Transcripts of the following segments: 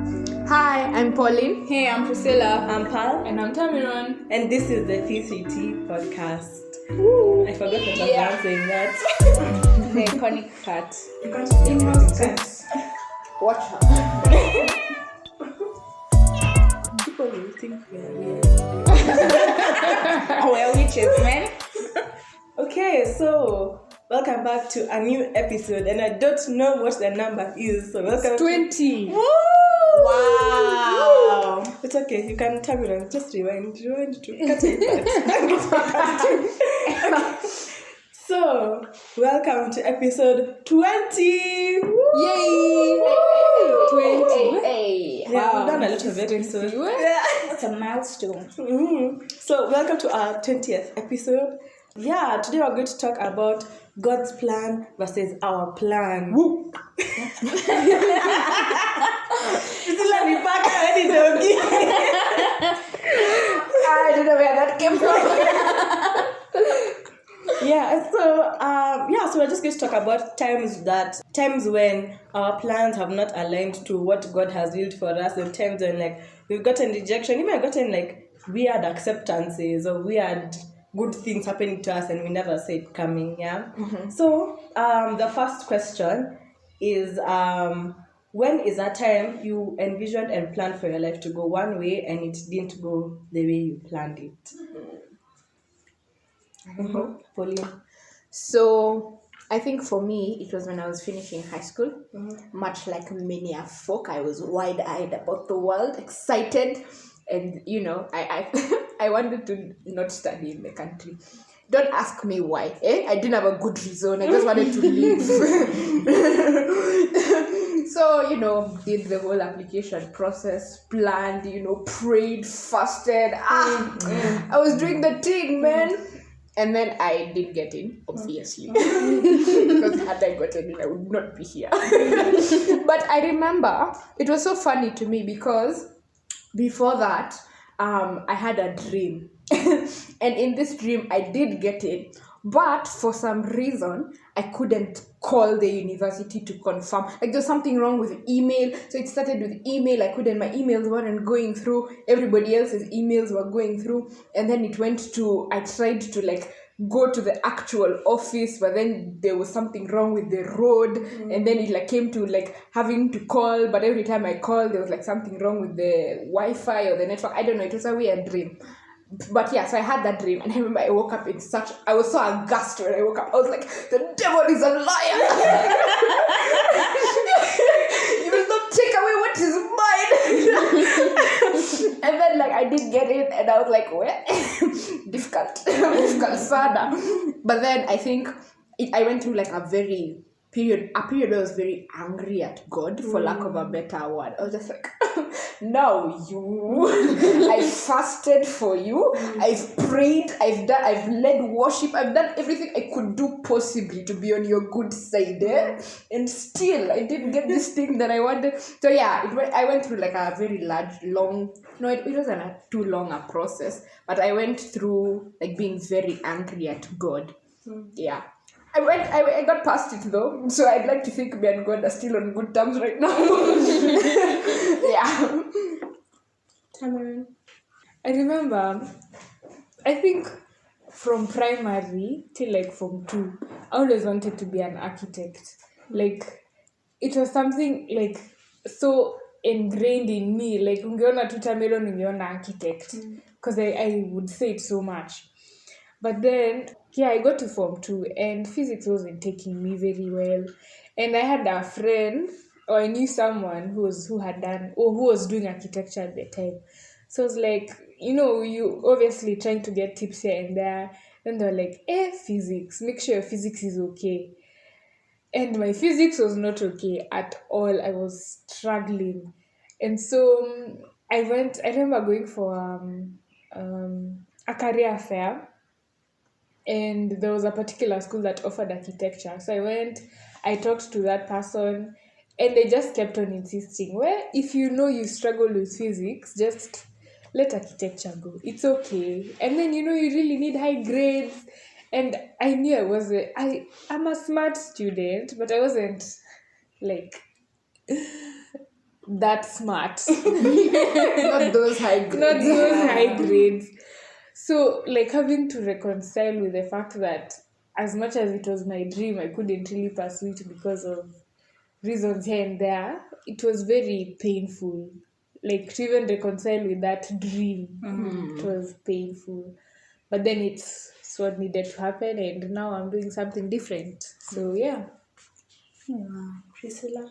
Hi, I'm Pauline. Hey, I'm Priscilla. I'm Pal. And I'm Tamiron. And this is the PCT podcast. Woo. I forgot what I was dancing that. The iconic cat. Innocence. Watch her. People will think we are weird. Oh, we're witches, man. Okay, so welcome back to a new episode. And I don't know what the number is. So welcome 20. Woo! Wow. It's okay, you can tell me. Just rewind to cut it back. So, welcome to episode 20! Woo! Yay! 20. Hey. Yeah, Wow. we've done a lot of episodes. That's a milestone. So, welcome to our 20th episode. Yeah, today we're going to talk about God's plan versus our plan. Woo! I don't know where that came from. So we're just going to talk about times when our plans have not aligned to what God has willed for us, and times when like we've gotten rejection, even gotten like weird acceptances or weird good things happening to us and we never saw it coming. Yeah. Mm-hmm. So the first question is when is that time you envisioned and planned for your life to go one way and it didn't go the way you planned it? Mm-hmm. Pauline. So, I think for me, it was when I was finishing high school. Mm-hmm. Much like many a folk, I was wide-eyed about the world, excited. And, I I wanted to not study in the country. Don't ask me why. I didn't have a good reason. I just wanted to leave. So, did the whole application process, planned, prayed, fasted. I was doing the thing, man. And then I didn't get in, obviously. Because had I gotten in, I would not be here. But I remember, it was so funny to me because before that, I had a dream. And in this dream, I did get in. But for some reason, I couldn't call the university to confirm. Like, there's something wrong with email. So it started with email. My emails weren't going through. Everybody else's emails were going through. And then it went to, I tried to go to the actual office, but then there was something wrong with the road. And then it came to having to call. But every time I called, there was something wrong with the Wi-Fi or the network. I don't know. It was a weird dream. But yeah, so I had that dream, and I remember I woke up I was so aghast when I woke up. I was like, the devil is a liar! You will not take away what is mine! And then I did get it, and I was like, what? difficult sada. But then I think I went through a period where I was very angry at God, for lack of a better word. I was just like, no, you. I fasted for you. I've prayed. I've led worship. I've done everything I could do possibly to be on your good side. And still, I didn't get this thing that I wanted. So yeah, I went through a very long. No, it wasn't too long a process. But I went through being very angry at God. Yeah. I got past it though, so I'd like to think me and God are still on good terms right now. Yeah. Tamiron. I remember, I think from primary till Form 2, I always wanted to be an architect. It was something so ingrained in me. Ungeona tu Tamiron, ungeona architect. Because I would say it so much. But then, I got to Form 2 and physics wasn't taking me very well. And I had a friend, or I knew someone who was doing architecture at the time. So I was like, you obviously trying to get tips here and there. And they're like, physics, make sure your physics is okay. And my physics was not okay at all. I was struggling. And so I remember going for a career fair. And there was a particular school that offered architecture. So I went, I talked to that person, and they just kept on insisting, well, if you struggle with physics, just let architecture go. It's okay. And then, you really need high grades. And I knew I'm a smart student, but I wasn't that smart. Not those high grades. Not those high grades. So, like, having to reconcile with the fact that as much as it was my dream, I couldn't really pursue it because of reasons here and there. It was very painful. Like, to even reconcile with that dream, it was painful. But then it's what needed to happen, and now I'm doing something different. So, yeah. Priscilla.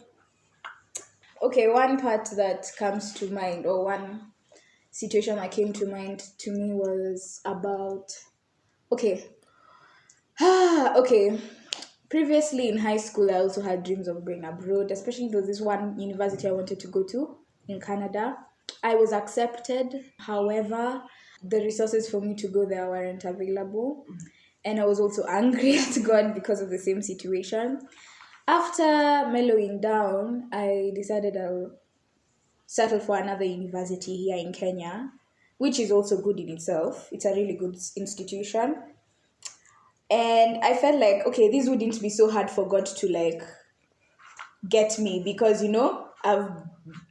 Okay, one part that comes to mind, or one situation that came to mind to me was about, okay. Okay. Previously in high school, I also had dreams of going abroad, especially there was this one university I wanted to go to in Canada. I was accepted. However, the resources for me to go there weren't available. And I was also angry at God because of the same situation. After mellowing down, I decided I'll settle for another university here in Kenya, which is also good in itself. It's a really good institution. And I felt like, okay, this wouldn't be so hard for God to like get me because, you know, I've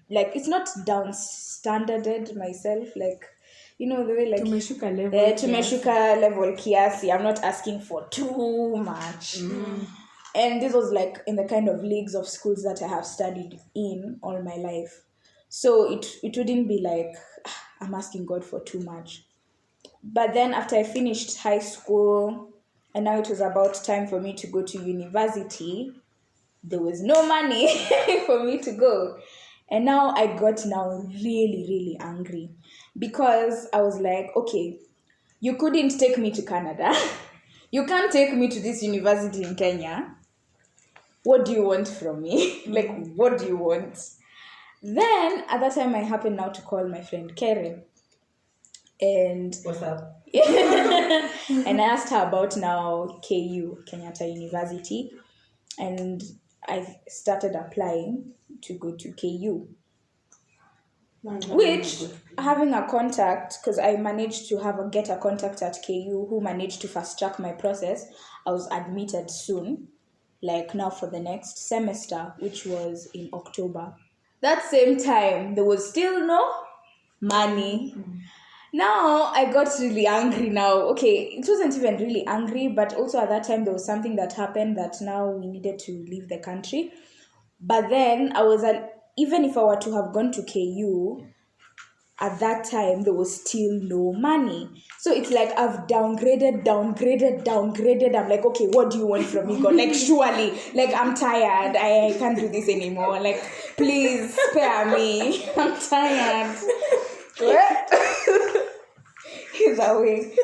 like, it's not down standarded myself, like, you know, the way like Tumeshuka level. tumeshuka level kiasi. I'm not asking for too much. And this was like in the kind of leagues of schools that I have studied in all my life. So it wouldn't be like I'm asking God for too much. But then after I finished high school and now it was about time for me to go to university, there was no money for me to go. And now I got really, really angry because I was like, okay, you couldn't take me to Canada. You can't take me to this university in Kenya. What do you want from me? Like, what do you want? Then, at that time, I happened now to call my friend Karen. And What's up? and I asked her about now KU, Kenyatta University. And I started applying to go to KU. Which, having a contact, because I managed to get a contact at KU who managed to fast track my process, I was admitted soon, like now for the next semester, which was in October. That same time, there was still no money. Now, I got really angry now. Okay, it wasn't even really angry, but also at that time, there was something that happened that now we needed to leave the country. But then, I was even if I were to have gone to KU, at that time, there was still no money. So it's like I've downgraded. I'm like, okay, what do you want from me, God? Like, surely, like, I'm tired. I can't do this anymore. Like, please spare me. I'm tired. He's away.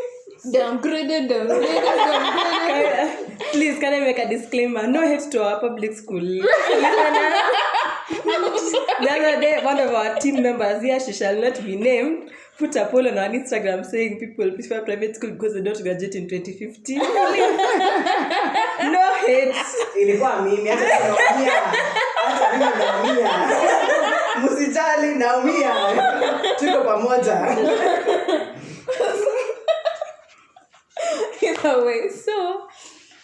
Downgraded. Please, can I make a disclaimer? No hate to our public school. The other day, one of our team members here, she shall not be named, put a poll on our Instagram saying people prefer private school because they don't graduate in 2050. No hate. Ilikuwa mimi hata naumia. Msijali naumia. Tuko pamoja. Either way, so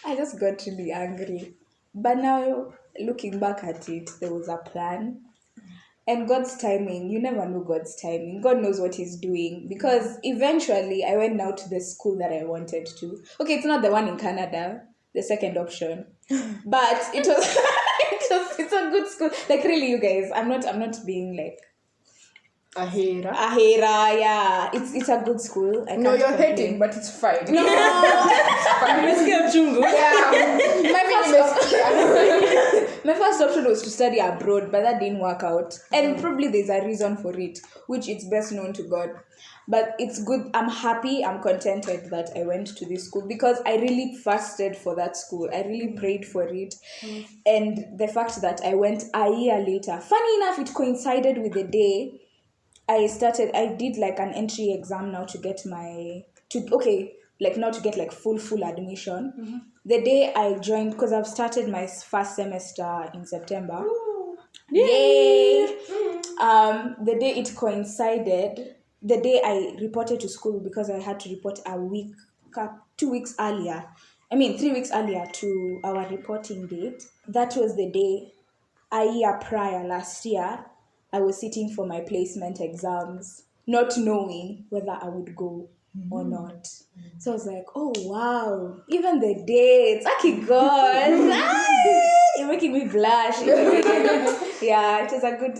I just got really angry. But now, looking back at it, there was a plan. And God's timing, you never know God's timing. God knows what he's doing. Because eventually, I went now to the school that I wanted to. Okay, it's not the one in Canada, the second option. But it was, it's a good school. Like, really, you guys, I'm not being like, Ahera. yeah. It's a good school. I No, can't you're complain. hating, but it's fine. No. Umesikia uchungu? My first option was to study abroad, but that didn't work out. And probably there's a reason for it, which it's best known to God. But it's good. I'm happy. I'm contented that I went to this school because I really fasted for that school. I really prayed for it. And the fact that I went a year later, funny enough, it coincided with the day I did like an entry exam now to get full admission. The day I joined, because I've started my first semester in September. Yay! The day it coincided, the day I reported to school because I had to report 2 weeks earlier. 3 weeks earlier to our reporting date. That was the day a year prior last year I was sitting for my placement exams, not knowing whether I would go or not. So I was like, oh wow, even the dates, okay, God, you're making me blush. Yeah, it is a good.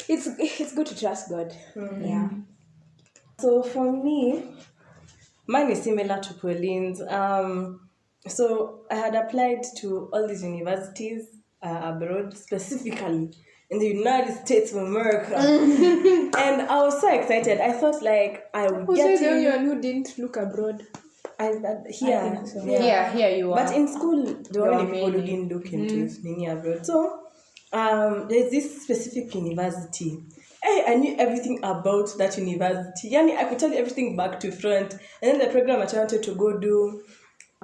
It's good to trust God. Yeah. So for me, mine is similar to Pauline's. So I had applied to all these universities abroad, specifically in the United States of America, and I was so excited. I thought like I would Was I get the only in. one who didn't look abroad? Here, think so. Here you are. But in school, there were There only were people who many. didn't look into Nini abroad. So there's this specific university. I knew everything about that university. Yani, I could tell you everything back to front. And then the program I wanted to go do,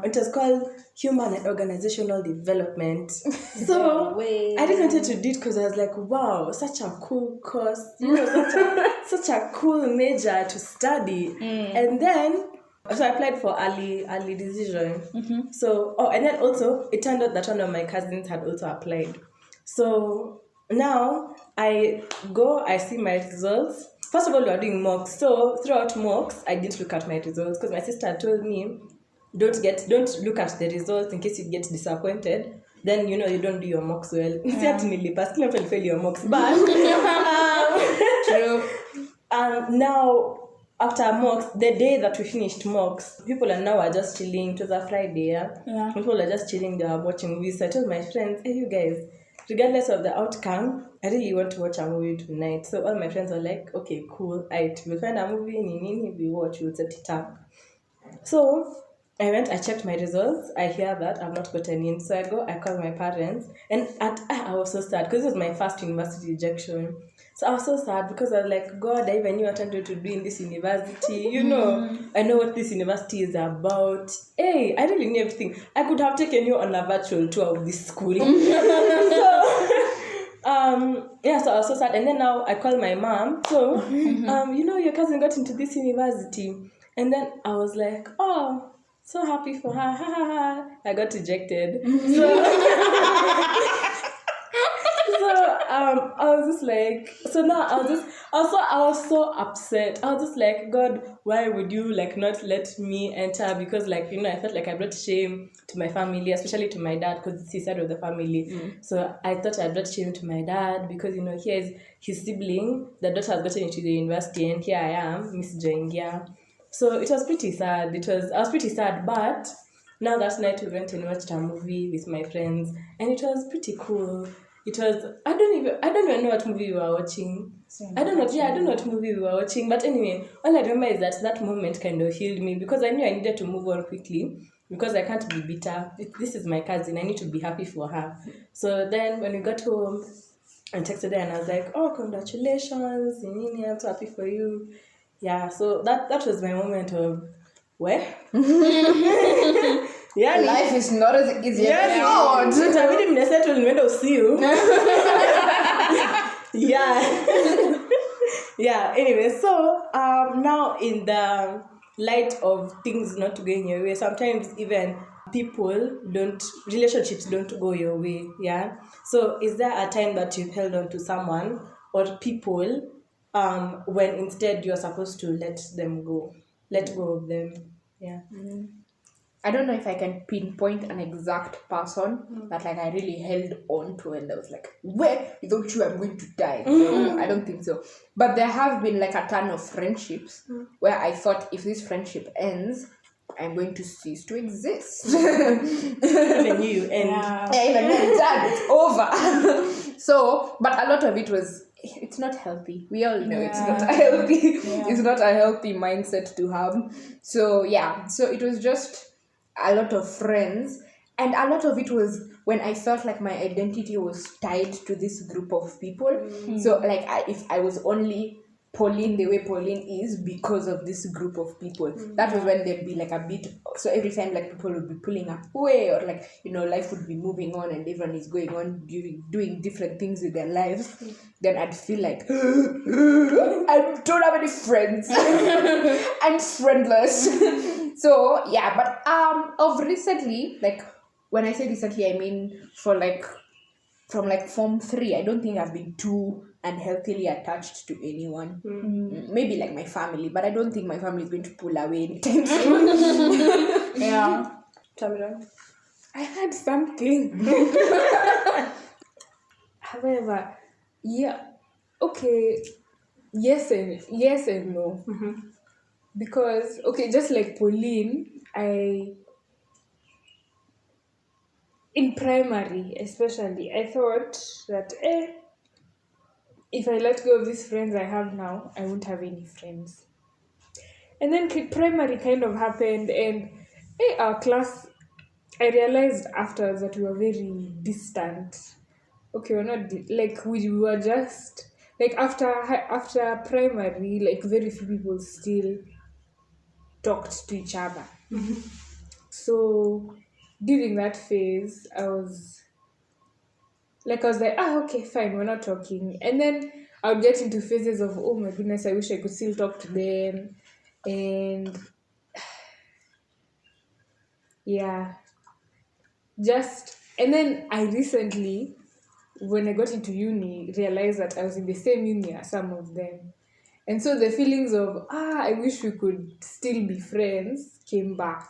it was called Human and Organizational Development. So I didn't wanted to do it because I was like, wow, such a cool course, such a cool major to study. And then so I applied for early decision. So and then also it turned out that one of my cousins had also applied. So now I see my results. First of all, we are doing mocks. So throughout mocks, I didn't look at my results because my sister told me, don't look at the results in case you get disappointed. Then you don't do your mocks well. Certainly, but still fail your mocks. But True. now after mocks, the day that we finished mocks, people are just chilling. It was a Friday, Yeah. People are just chilling. They are watching movies. So I told my friends, hey, you guys, regardless of the outcome, I really want to watch a movie tonight. So all my friends are like, okay, cool. We'll find a movie, we watch, we'll set it up. So I checked my results. I hear that I've not gotten in. So I called my parents. And I was so sad because it was my first university rejection. So I was so sad because I was like, God, I even knew what I wanted to do in this university. I know what this university is about. Hey, I really knew everything. I could have taken you on a virtual tour of this school. So I was so sad. And then now I called my mom. So, your cousin got into this university. And then I was like, oh, so happy for her. I got rejected. I was just like, so now I was so upset. I was just like, God, why would you not let me enter? Because I felt like I brought shame to my family, especially to my dad, because it's his side of the family. So I thought I brought shame to my dad because here is his sibling, the daughter has gotten into the university, and here I am, Miss Joingia. So it was pretty sad. I was pretty sad, but now that night we went and watched a movie with my friends, and it was pretty cool. It was I don't even know what movie we were watching. I don't know what movie we were watching, but anyway, all I remember is that moment kind of healed me because I knew I needed to move on quickly because I can't be bitter. This is my cousin. I need to be happy for her. So then when we got home, I texted her and I was like, oh, congratulations, I'm so happy for you. Yeah, so that was my moment of where? Yeah, Life is not as easy as you thought. Itabidi mnasettle nimeenda usiu. Yeah, anyway, so now in the light of things not going your way, sometimes even relationships don't go your way, yeah? So is there a time that you've held on to someone or people when instead you're supposed to let go of them? Yeah. I don't know if I can pinpoint an exact person that I really held on to and I was like, where without you I'm going to die. No, I don't think so. But there have been a ton of friendships where I thought if this friendship ends, I'm going to cease to exist. Even you end. Yeah. Even it's done, it's over. So, but a lot of it was, it's not healthy. We all know it's not healthy. It's not a healthy mindset to have. So so it was just a lot of friends, and a lot of it was when I felt like my identity was tied to this group of people. So if I was only Pauline the way Pauline is because of this group of people, that was when there'd be a bit. So every time people would be pulling away, or life would be moving on and everyone is going on doing different things with their lives, then I'd feel like I don't have any friends. I'm friendless. So but of recently, when I say recently, I mean for from like form 3, I don't think I've been too unhealthily attached to anyone. Maybe like my family, but I don't think my family is going to pull away anytime soon. Yeah. Tamara? I had something. However, yeah, okay, yes and no. Because okay, just like Pauline, in primary especially, I thought that if I let go of these friends I have now, I won't have any friends. And then primary kind of happened, and our class, I realized afterwards that we were very distant. Okay, we're not like we were just like after primary, like very few people still talked to each other. So during that phase, I was like, okay, fine, we're not talking. And then I would get into phases of, oh my goodness, I wish I could still talk to them. And yeah, and then I recently, when I got into uni, realized that I was in the same uni as some of them. And so the feelings of, I wish we could still be friends came back.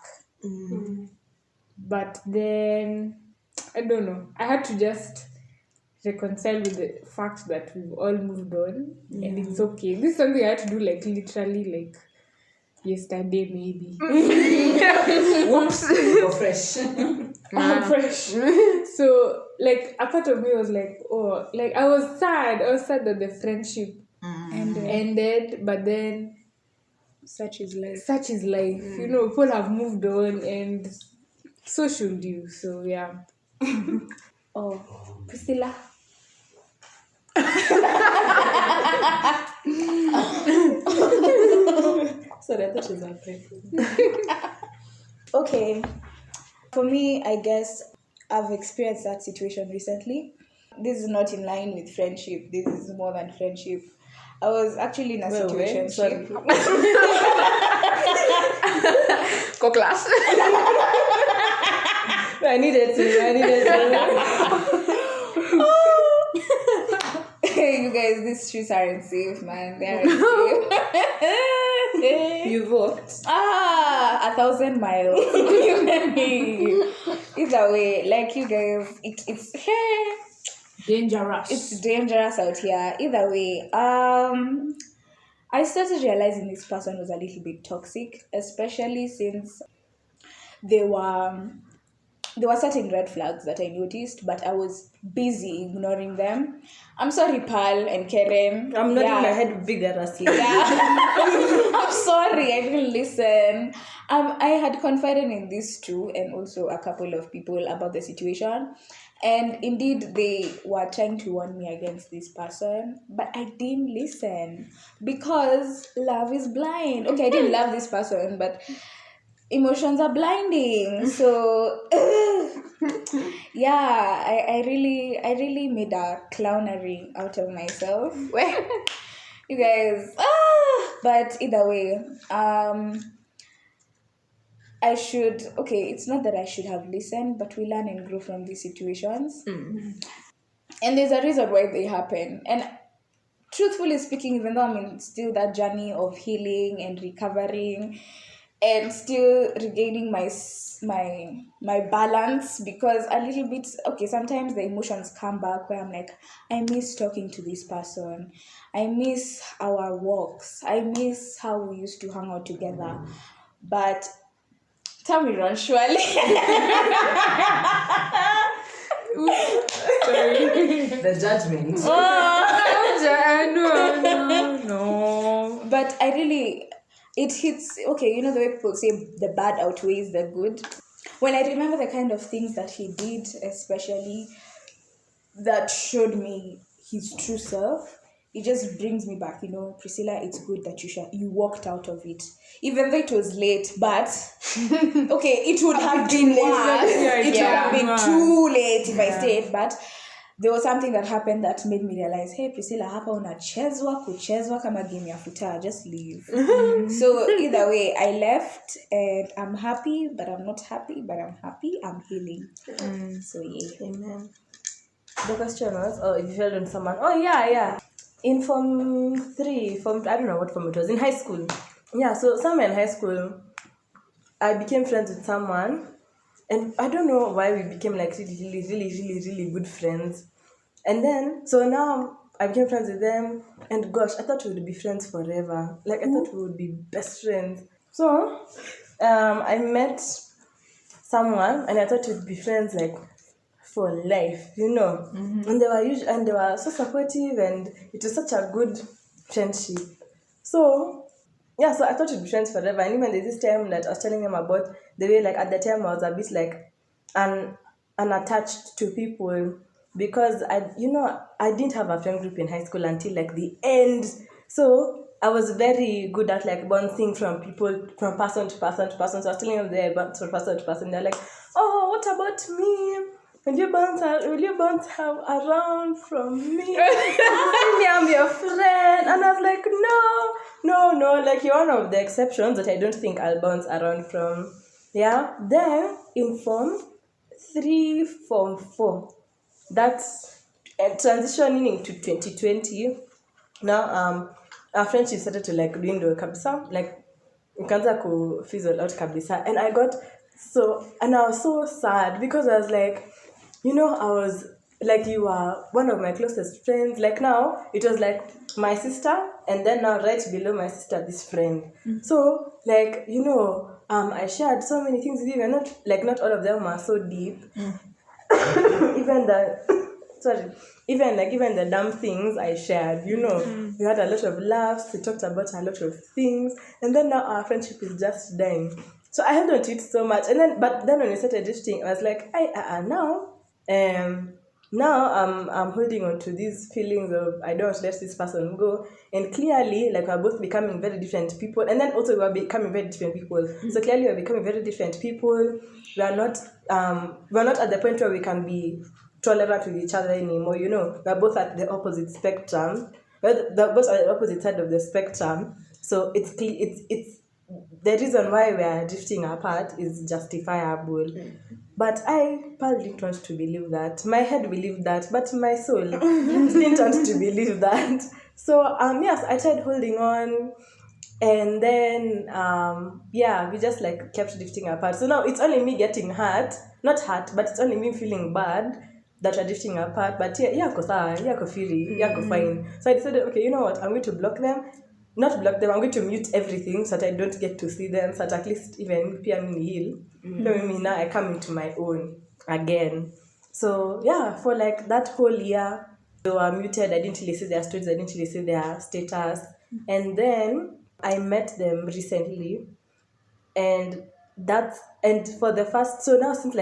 But then, I don't know, I had to just reconcile with the fact that we've all moved on, and it's okay. This is something I had to do like literally like yesterday maybe. Whoops. Go fresh. I'm fresh. So like a part of me was like, oh, like I was sad that the friendship ended, but then Such is life. You know, people have moved on, and so should you. So yeah. Oh, Priscilla. Sorry, I thought she was okay. Okay. For me, I guess I've experienced that situation recently. This is not in line with friendship. This is more than friendship. I was actually in a situation. Sorry. Go class. I needed to. You guys, these streets aren't safe, man. They aren't safe. You've walked. 1,000 miles. Either way, like you guys, it's Dangerous. it's dangerous out here. Either way, I started realizing this person was a little bit toxic, especially since there were certain red flags that I noticed, but I was busy ignoring them. I'm sorry, Pal and Karen. I'm nodding my head vigorously. I'm sorry, I didn't listen. I had confided in these two and also a couple of people about the situation. And indeed, they were trying to warn me against this person, but I didn't listen because love is blind. Okay, I didn't love this person, but emotions are blinding. So yeah, I really made a clownery out of myself. You guys, but either way, it's not that I should have listened, but we learn and grow from these situations. And there's a reason why they happen. And truthfully speaking, even though I'm in still that journey of healing and recovering and still regaining my balance, because a little bit, sometimes the emotions come back where I'm like, I miss talking to this person. I miss our walks. I miss how we used to hang out together. But tell me, Ron, surely. The judgment. No. But it hits, the way people say the bad outweighs the good. When I remember the kind of things that he did, especially, that showed me his true self, it just brings me back, Priscilla, it's good that you walked out of it. Even though it was late, but, it would have been worse. It would have been too late if I stayed, but there was something that happened that made me realize, hey, Priscilla, hapa unachezwa kuchezwa kama game ya futa, just leave. So either way, I left and I'm happy, but I'm not happy, but I'm happy, I'm healing. So yeah. Amen. The question was, oh, if you felt on someone. Oh, yeah. In Form 3, I don't know what form it was, in high school. Yeah, so somewhere in high school, I became friends with someone, and I don't know why we became like really good friends. And then, so now I became friends with them, and gosh, I thought we would be friends forever. Like, I thought we would be best friends. So, I met someone, and I thought we'd be friends like for life, you know. And they were so supportive, and it was such a good friendship. So yeah, so I thought we'd be friends forever. And even there's this time that I was telling him about the way, like at the time I was a bit like unattached to people, because I didn't have a friend group in high school until like the end. So I was very good at like bouncing from people, from person to person to person. So I was telling them there, bounce from person to person. They're like, oh, what about me? Will you bounce around from me? I'm your friend. And I was like, no, like you're one of the exceptions that I don't think I'll bounce around from. Yeah. Then in Form 3, Form 4, that's transitioning into 2020. Now our friendship started to like dwindle kabisa, like ikaanza ku fizzle out kabisa, and I was so sad, because I was like, I was like, you are one of my closest friends. Like now it was like my sister, and then now right below my sister, this friend. So like, I shared so many things with you, and not all of them are so deep. Even the dumb things I shared, we had a lot of laughs, we talked about a lot of things, and then now our friendship is just dying. So I held on to it so much, but then when we started drifting, I was like, now I'm holding on to these feelings of I don't want to let this person go, and clearly like we're both becoming very different people, and then also we're becoming very different people. So clearly we're becoming very different people. We're not at the point where we can be tolerant with each other anymore. We're both at the opposite spectrum. We're both at the opposite side of the spectrum. So it's the reason why we are drifting apart is justifiable. But I probably didn't want to believe that. My head believed that, but my soul didn't want to believe that. So yes, I tried holding on, and then we just like kept drifting apart. So now it's only me getting hurt, not hurt, but it's only me feeling bad that we're drifting apart. But fine. So I decided, okay, you know what? I'm going to block them. Not block them, I'm going to mute everything so that I don't get to see them, so that at least even PM heal. Now I come into my own again. So yeah, for like that whole year, they were muted. I didn't really see their stories, I didn't really see their status. And then I met them recently, and for the first, so now since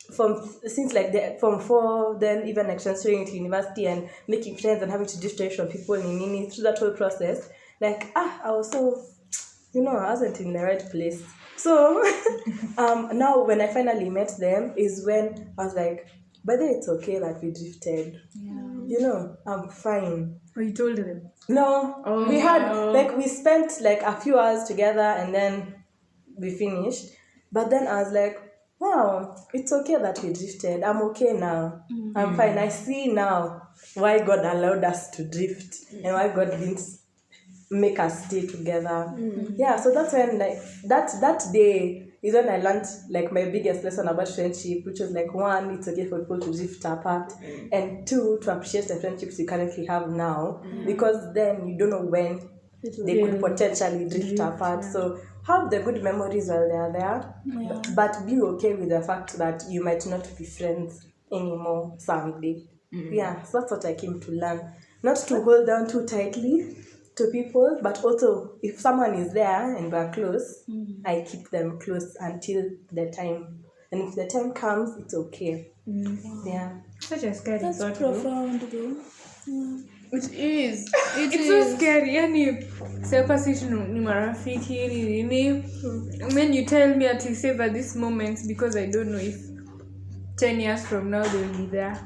from 4, then even like transferring to university and making friends and having to differentiate from people in uni, through that whole process, like I was so, I wasn't in the right place. So now when I finally met them is when I was like, by the way, it's okay that we drifted. I'm fine. Oh, you told them? No, we had we spent like a few hours together, and then we finished. But then I was like, wow, it's okay that we drifted. I'm okay now. I'm fine. I see now why God allowed us to drift and why God didn't make us stay together. Yeah, so that's when like that day is when I learned like my biggest lesson about friendship, which was like, 1, it's okay for people to drift apart, and 2, to appreciate the friendships you currently have now, because then you don't know when they could potentially drift apart. So have the good memories while they are there, but be okay with the fact that you might not be friends anymore someday. Yeah, so that's what I came to learn. Not to hold down too tightly to people, but also if someone is there and we're close, I keep them close until the time. And if the time comes, it's okay. Yeah. Such a scary That's thought. profound, though. It is. It's so scary. Yani siapa sisi ni marafiki nini. When you tell me at savor these moments because I don't know if 10 years from now they'll be there.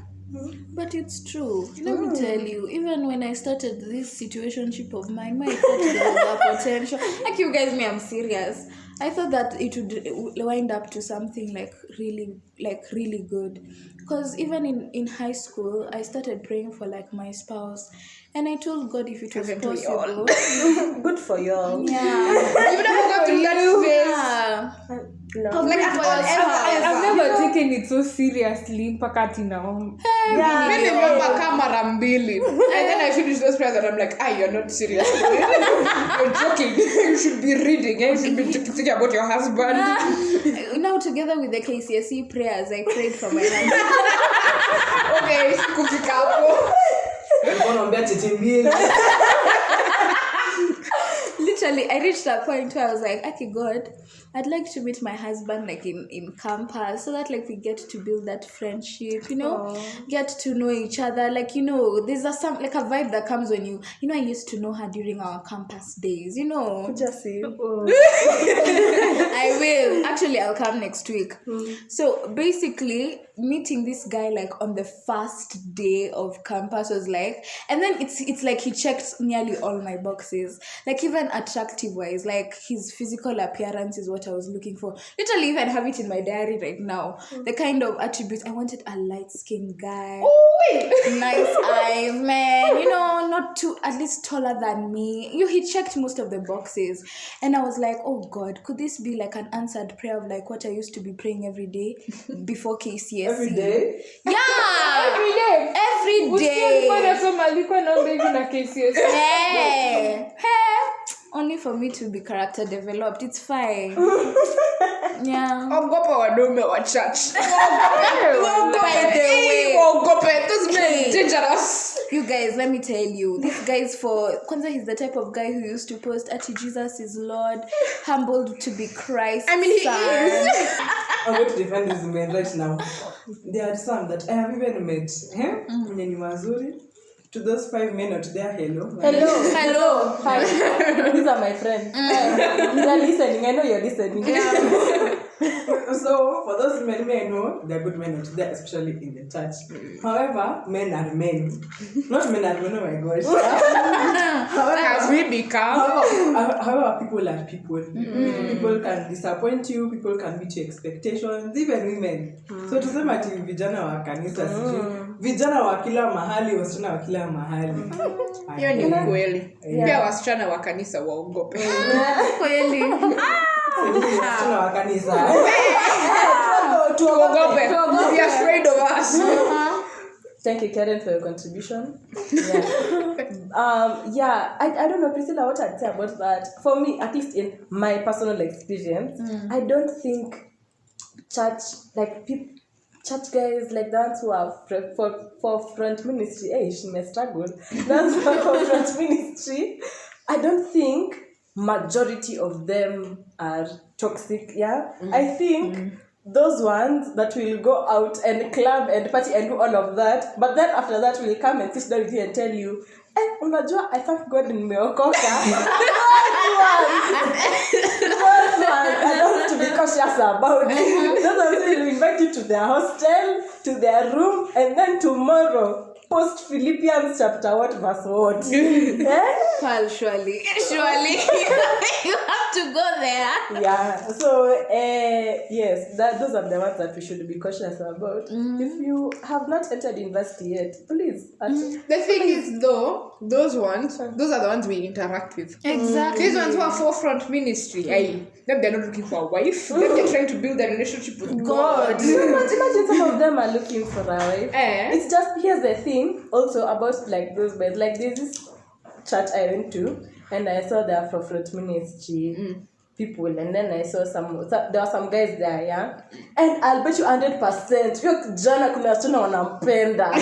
But it's true. Let me tell you, even when I started this situationship of mine, I thought there was a potential. Like you guys, I'm serious. I thought that it would wind up to something really good. Because even in high school, I started praying for like my spouse. And I told God if it was possible. Good for y'all. Yeah. You never got through that phase. Yeah. No. Like I've never taken it so seriously mpaka ati now. Mimi nimeomba kama mara mbili. And then I finished those prayers and I'm like, you're not serious. You're joking. You should be reading. You should be thinking about your husband. Now together with the KCSE prayers, I prayed for my husband. Okay, kufika hapo. Literally, I reached that point where I was like, okay, God, I'd like to meet my husband like in campus so that like we get to build that friendship, get to know each other. Like, there's a vibe that comes when I used to know her during our campus days, Just see. I will. Actually, I'll come next week. So basically, meeting this guy like on the first day of campus was like, and then it's like he checked nearly all my boxes. Like even attractive wise, like his physical appearance is what I was looking for. Literally, even have it in my diary right now. The kind of attributes I wanted: a light-skinned guy, nice eyes, man. Not too, at least taller than me. He checked most of the boxes, and I was like, oh God, could this be like an answered prayer of like what I used to be praying every day before KCSE? Every day? Yeah, Every day. every day. Hey, only for me to be character developed. It's fine. Yeah. Ogopa wanaume wa church. By the way, Ogopa, those men dangerous. you guys, let me tell you, this guy's Kwanzaa, he's the type of guy who used to post, Ati Jesus is Lord, humbled to be Christ. I mean, he son. is. I'm going to defend these men right now. There are some that I have even met. Wenye wazuri. To those 5 men out there, hello. Hello. Hi. These are my friends. You're listening. I know you're listening. So, for those men, I know they're good men out there, especially in the church. However, men are men. Not men are men, oh my gosh. Have we become? However, people are people. People can disappoint you, people can meet your expectations, even women. So, tuseme ati vijana wa kanisa sijui. Vijana wa kila mahali, wasichana wa kila mahali. Hiyo ni kweli. Pia wasichana wa kanisa waogope. Kweli. Wasichana wa kanisa. Tuogope. Be afraid of us. Thank you, Karen, for your contribution. Yeah. I don't know, Priscilla, what I'd say about that. For me, at least in my personal experience, I don't think church guys like that who are for front ministry, she may struggle. That's for front ministry. I don't think majority of them are toxic. Yeah, I think those ones that will go out and club and party and do all of that, but then after that will come and sit down with you and tell you, unajua, I thank God nimeokoka. Those ones I don't have to be cautious about. Those ones will invite you to their hostel, to their room, and then tomorrow post Philippians chapter what verse what. Well, surely you have to go there. Yeah, so yes, those are the ones that we should be cautious about. If you have not entered university yet, please. The thing is, though, those are the ones we interact with. Exactly. These ones who are forefront ministry, them they're not looking for a wife. Them they're trying to build a relationship with God. Imagine some of them are looking for a wife. It's just, here's the thing also about like those men. Like there's this church I went to and I saw their forefront ministry people, and then I saw there were some guys there, yeah, and I'll bet you 100% hiyo kijana kuna wasichana wanampenda, but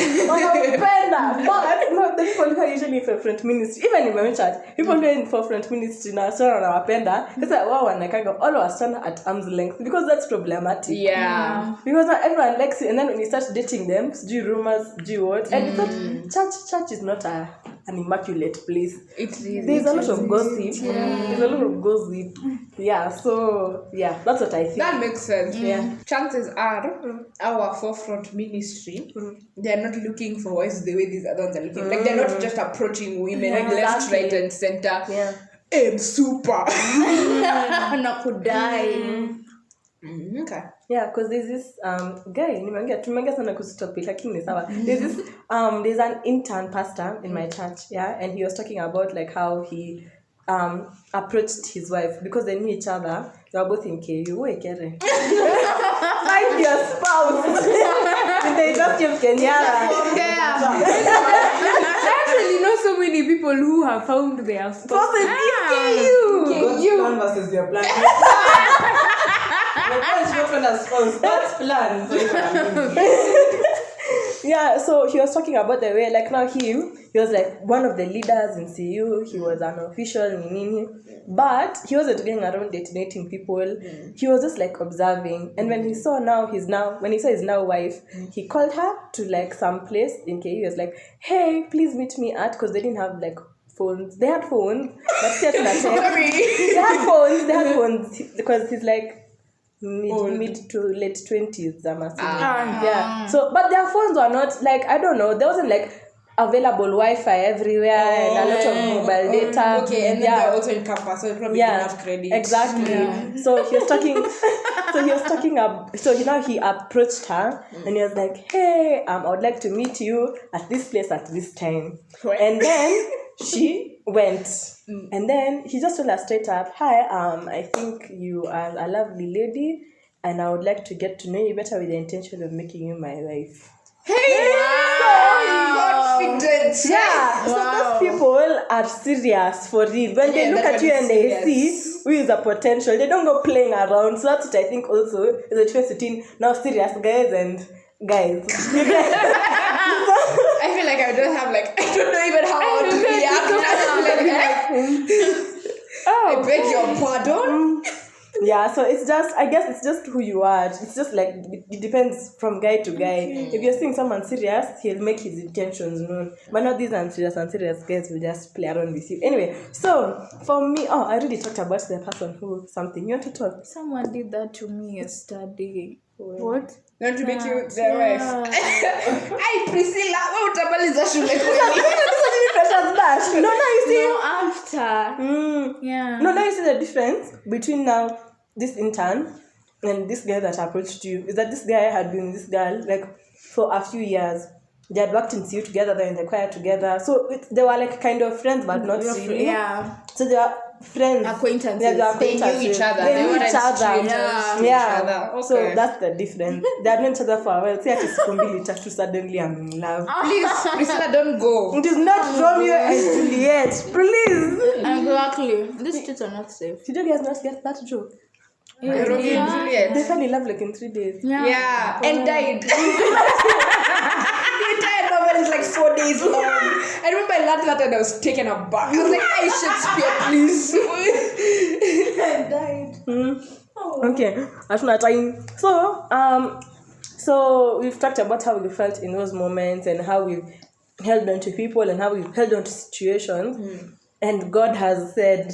no, the people who are usually in forefront ministry, even in my own church, people who are in forefront ministry na wasichana wanawapenda, sasa wao wanakaga all wasichana at arm's length because that's problematic. Yeah. Because everyone likes it, and then when you start dating them, do rumors, do what, and it's not, church is not a an immaculate place. It really There's a lot of gossip. There's a lot of gossip. Yeah, so yeah, that's what I think. That makes sense. Yeah. Chances are our forefront ministry, they're not looking for voices the way these other ones are looking. Like they're not just approaching women left, Exactly. right, and center. Yeah. And super. Nakudai. Okay. Yeah, because there's this guy, tumeingia sana kuhusu topic lakini ni sawa. There's an intern pastor in my church, yeah, and he was talking about like how he approached his wife because they knew each other. They were both in KU. Wait, Kere. Find your spouse. They just give Kenyara. I actually know so many people who have found their spouse. God's plan versus your plan. Your plan is not when a spouse. God's plan. So you can Yeah, so he was talking about the way, like now he was like one of the leaders in CU. He was an official, but he wasn't going around dating people. He was just like observing. And when he saw his now wife, he called her to like some place in KU. He was like, "Hey, please meet me at," because they didn't have like phones. They had phones, but still they had phones because he's like mid to late 20s, I'm assuming. Yeah. So, but their phones were not like, I don't know, there wasn't like available Wi-Fi everywhere and a lot of mobile data. Okay, and then they're also in campus, so you probably didn't have credit. Exactly. Yeah. So he was talking. So now he approached her and he was like, "Hey, I would like to meet you at this place at this time." And then she went, and then he just told her straight up, "Hi, I think you are a lovely lady, and I would like to get to know you better with the intention of making you my wife." Confident. Yeah, so those people are serious for real. When they look at you and they see who is a potential, they don't go playing around. So that's what I think also is the difference between now serious guys and guys. I feel like I don't have like, I don't know even how I want to react. I beg your pardon. Yeah, so it's just, I guess it's just who you are. It's just like, it depends from guy to guy. If you're seeing someone serious, he'll make his intentions known. But not these unserious guys will just play around with you. Anyway, so for me, I already talked about the person who something. You want to talk? Someone did that to me yesterday. What? Not to make you their wife. Hi, Priscilla. What utabaliza shule No, now you see. No, after. Yeah. No, now you see the difference between now this intern and this guy that approached you. Is that this guy had been with this girl like for a few years. They had worked in CU together, they're in the choir together. So they were like kind of friends, but not really. Yeah. So they were friends. Acquaintances. Yeah, they were They acquaintances. knew each other. They They knew weren't each other. strangers to each Yeah. other. So Okay. that's the difference. They had known each other for a while. See, at siku mbili tatu suddenly I'm in love. Please, Priscilla, don't go. It is not Romeo and Juliet. Please. Exactly. These streets are not safe. Did you guys not get that joke? Romeo and Juliet. They fell in love like in 3 days. Yeah, and died. The entire novel is like 4 days long. I remember I learned that and I was taken aback. I was like, "Hey, Shakespeare, please." And died. Okay, that's not time. So we've talked about how we felt in those moments and how we've held on to people and how we've held on to situations. And God has said,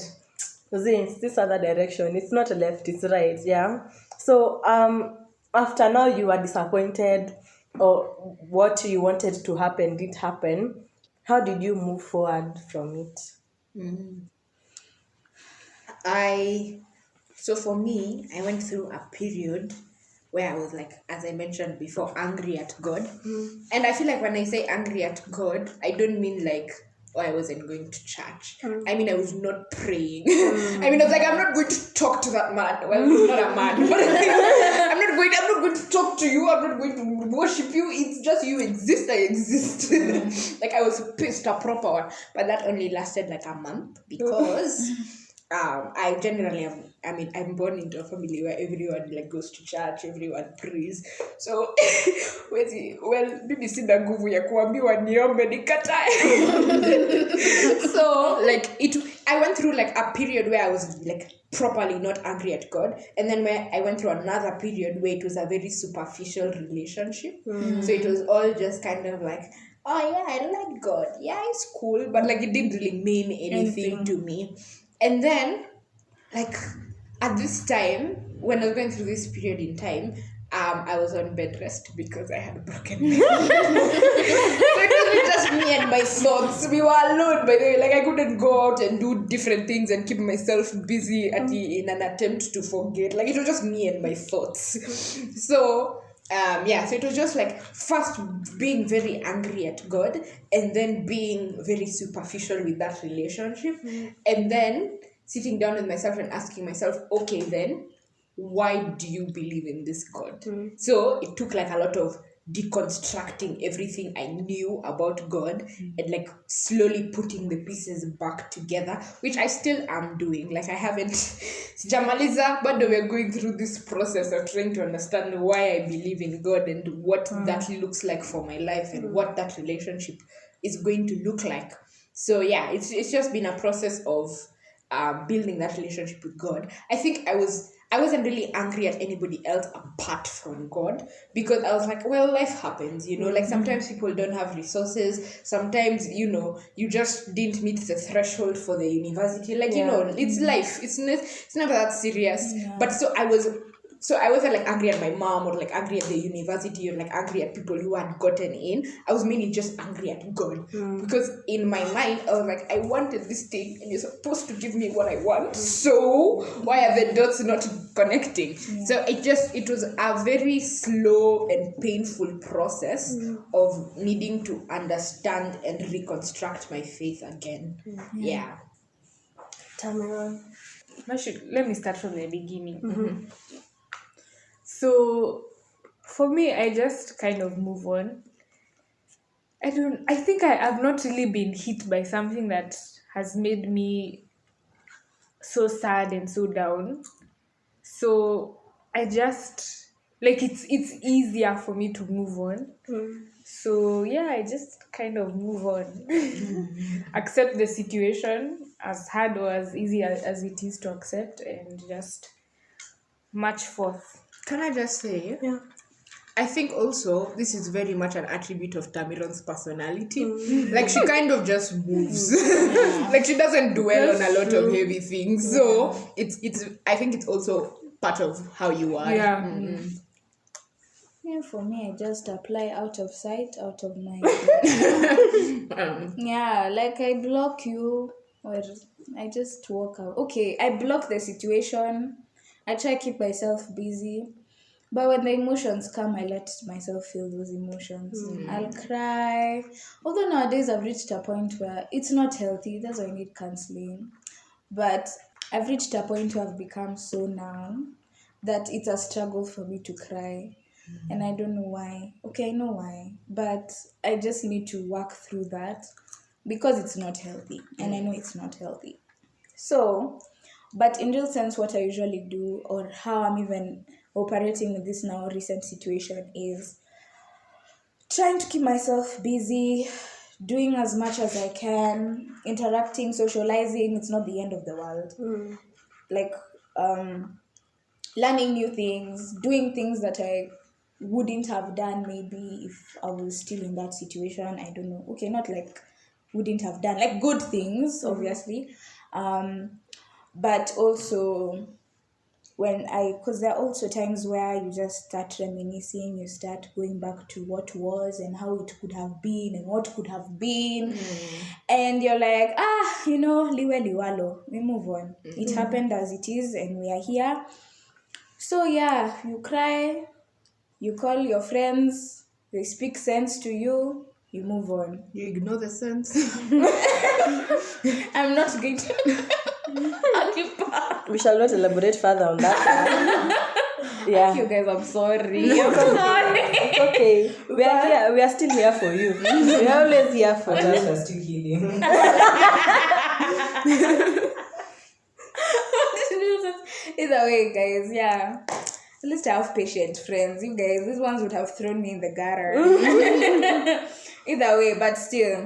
this other direction. It's not left, it's right. Yeah. So after now you are disappointed or what you wanted to happen didn't happen. How did you move forward from it? So for me, I went through a period where I was like, as I mentioned before, angry at God. And I feel like when I say angry at God, I don't mean like, I wasn't going to church. I mean, I was not praying. I mean, I was like, I'm not going to talk to that man. Well, he's not a man, but I'm not going to talk to you. I'm not going to worship you. It's just you exist, I exist. Like I was pissed, a proper one. But that only lasted like a month because I generally am. I mean, I'm born into a family where everyone like goes to church, everyone prays. So, mimi sina nguvu ya kuambiwa niombe nikatae. So, like I went through like a period where I was like properly not angry at God, and then where I went through another period where it was a very superficial relationship. So it was all just kind of like oh yeah, I like God. Yeah, it's cool, but like it didn't really mean anything to me. And then, like at this time, when I was going through this period in time, I was on bed rest because I had a broken leg. So it was just me and my thoughts. We were alone, by the way. Like I couldn't go out and do different things and keep myself busy in an attempt to forget. Like it was just me and my thoughts. So so it was just like first being very angry at God and then being very superficial with that relationship, and then sitting down with myself and asking myself, okay, then why do you believe in this God? So it took like a lot of deconstructing everything I knew about God and like slowly putting the pieces back together, which I still am doing. Like I haven't sijamaliza, but we're going through this process of trying to understand why I believe in God and what that looks like for my life and what that relationship is going to look like. So yeah, it's just been a process of building that relationship with God. I think I wasn't really angry at anybody else apart from God, because I was like, well, life happens, like sometimes people don't have resources, sometimes, you just didn't meet the threshold for the university, like, it's life, it's never that serious. But so I wasn't like angry at my mom or like angry at the university or like angry at people who had gotten in. I was mainly just angry at God, because in my mind I was like, I wanted this thing and you're supposed to give me what I want. So why are the dots not connecting? So it was a very slow and painful process of needing to understand and reconstruct my faith again. Yeah. Tamaran. Let me start from the beginning. So for me, I just kind of move on. I think I have not really been hit by something that has made me so sad and so down. So I just, like, it's easier for me to move on. So yeah, I just kind of move on. Accept the situation, as hard or as easy as it is to accept, and just march forth. Can I just say, Yeah. I think also this is very much an attribute of Tamiron's personality. Like she kind of just moves. Like she doesn't dwell on a lot of heavy things. So it's I think it's also part of how you are. Yeah. Yeah, for me, I just apply out of sight, out of mind. Yeah, like I block you, or I just walk out. Okay, I block the situation. I try to keep myself busy. But when the emotions come, I let myself feel those emotions. I'll cry. Although nowadays I've reached a point where it's not healthy. That's why I need counseling. But I've reached a point where I've become so numb that it's a struggle for me to cry. And I don't know why. Okay, I know why. But I just need to work through that because it's not healthy. And I know it's not healthy. So, but in real sense, what I usually do, or how I'm even operating with this now recent situation, is trying to keep myself busy, doing as much as I can, interacting, socializing. It's not the end of the world. Like, learning new things, doing things that I wouldn't have done maybe if I was still in that situation. I don't know. Okay, not like wouldn't have done, like good things, obviously. But also because there are also times where you just start reminiscing, you start going back to what was and how it could have been and what could have been. And you're like, liwe liwalo, we move on. It happened as it is and we are here. So yeah, you cry, you call your friends, they speak sense to you, you move on. You ignore the sense. I'm not going to We shall not elaborate further on that. Yeah. You guys, I'm sorry. It's okay. We are here. We are still here for you. We are always here for Just you. are still healing. Either way, guys, yeah. At least I have patient friends. You guys, these ones would have thrown me in the gutter. Either way, but still.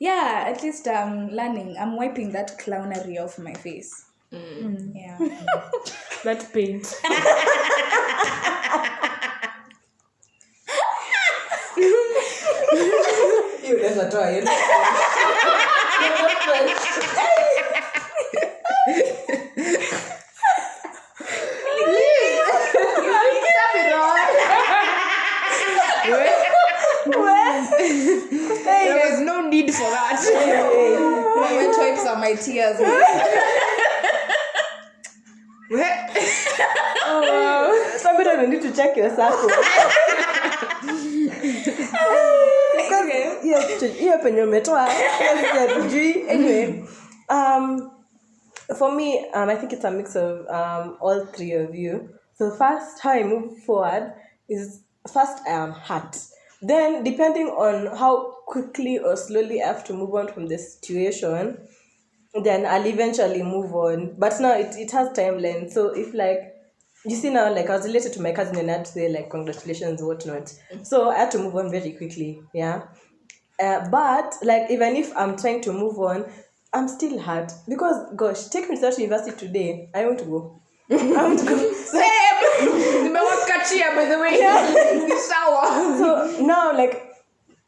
Yeah, at least I'm learning. I'm wiping that clownery off my face. Yeah. That paint. unaweza toa yenu. There was no need for that. My wet wipes are my tears. Somebody will need to check your circle. Hiyo penye umetoa hatujui. Anyway, for me, I think it's a mix of all three of you. So first, how I move forward is first I am hurt. Then, depending on how quickly or slowly I have to move on from the situation, then I'll eventually move on. But now it has timeline. So if like, you see now, like I was related to my cousin and I had to say like congratulations, whatnot. So I had to move on very quickly, yeah. But like even if I'm trying to move on, I'm still hurt because gosh, take me to university today. I want to go. I want to go. Nimewakachia, by the way. Ni sawa. So now like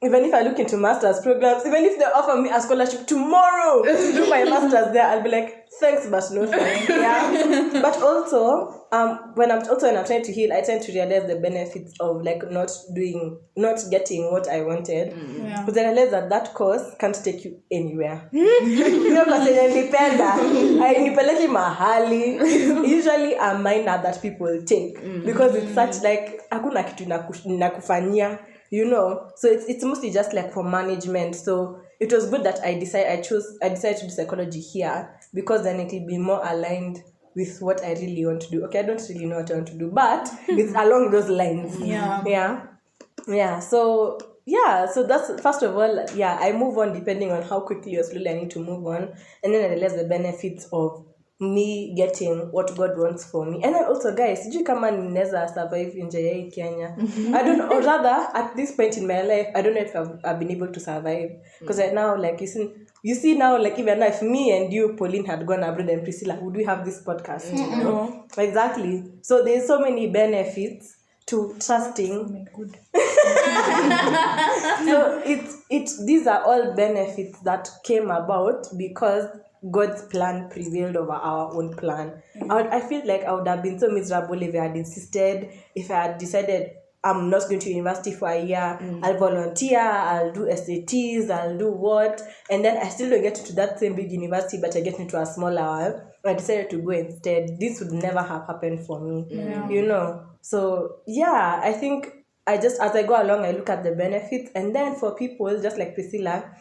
even if I look into master's programs, even if they offer me a scholarship tomorrow to do my master's there, I'll be like, thanks, but no thanks. Yeah. But also, when I'm trying to heal, I tend to realize the benefits of like not getting what I wanted. Because I realize that course can't take you anywhere. Hiyo course yenye nipenda, nipeleki mahali. It's usually a minor that people take because it's such like hakuna kitu nakufanyia. You know, so it's mostly just like for management. So it was good that I decided to do psychology here because then it will be more aligned with what I really want to do. Okay, I don't really know what I want to do, but it's along those lines. Yeah. So that's first of all. Yeah, I move on depending on how quickly or slowly I need to move on, and then I realize the benefits of me getting what God wants for me. And then also guys, sijui kama ninaweza survive nje ya hii Kenya. I don't know, or rather at this point in my life I don't know if I've been able to survive because right now like you see now like even now if me and you Pauline had gone abroad and Priscilla, would we have this podcast? You know? Exactly. So there's so many benefits to trusting. So these are all benefits that came about because God's plan prevailed over our own plan. I feel like I would have been so miserable if I had insisted, if I had decided I'm not going to university for a year, I'll volunteer, I'll do SATs, I'll do what, and then I still don't get to that same big university, but I get into a smaller one. I decided to go instead. This would never have happened for me, you know. So yeah, I think as I go along, I look at the benefits, and then for people just like Priscilla,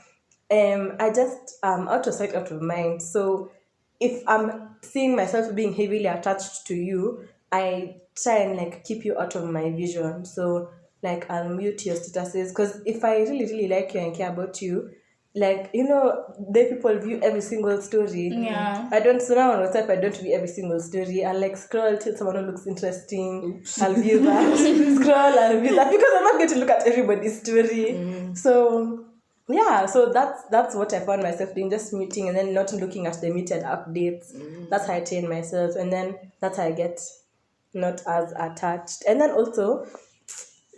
I just out of sight, out of mind. So if I'm seeing myself being heavily attached to you, I try and like keep you out of my vision. So like I'll mute your statuses because if I really, really like you and care about you, like you know, the people view every single story. Yeah. I don't. So now on WhatsApp, I don't view every single story. I'll like scroll till someone who looks interesting. I'll view that. Scroll. I'll view that because I'm not going to look at everybody's story. So. Yeah, so that's what I found myself doing, just muting and then not looking at the muted updates. That's how I train myself, and then that's how I get not as attached. And then also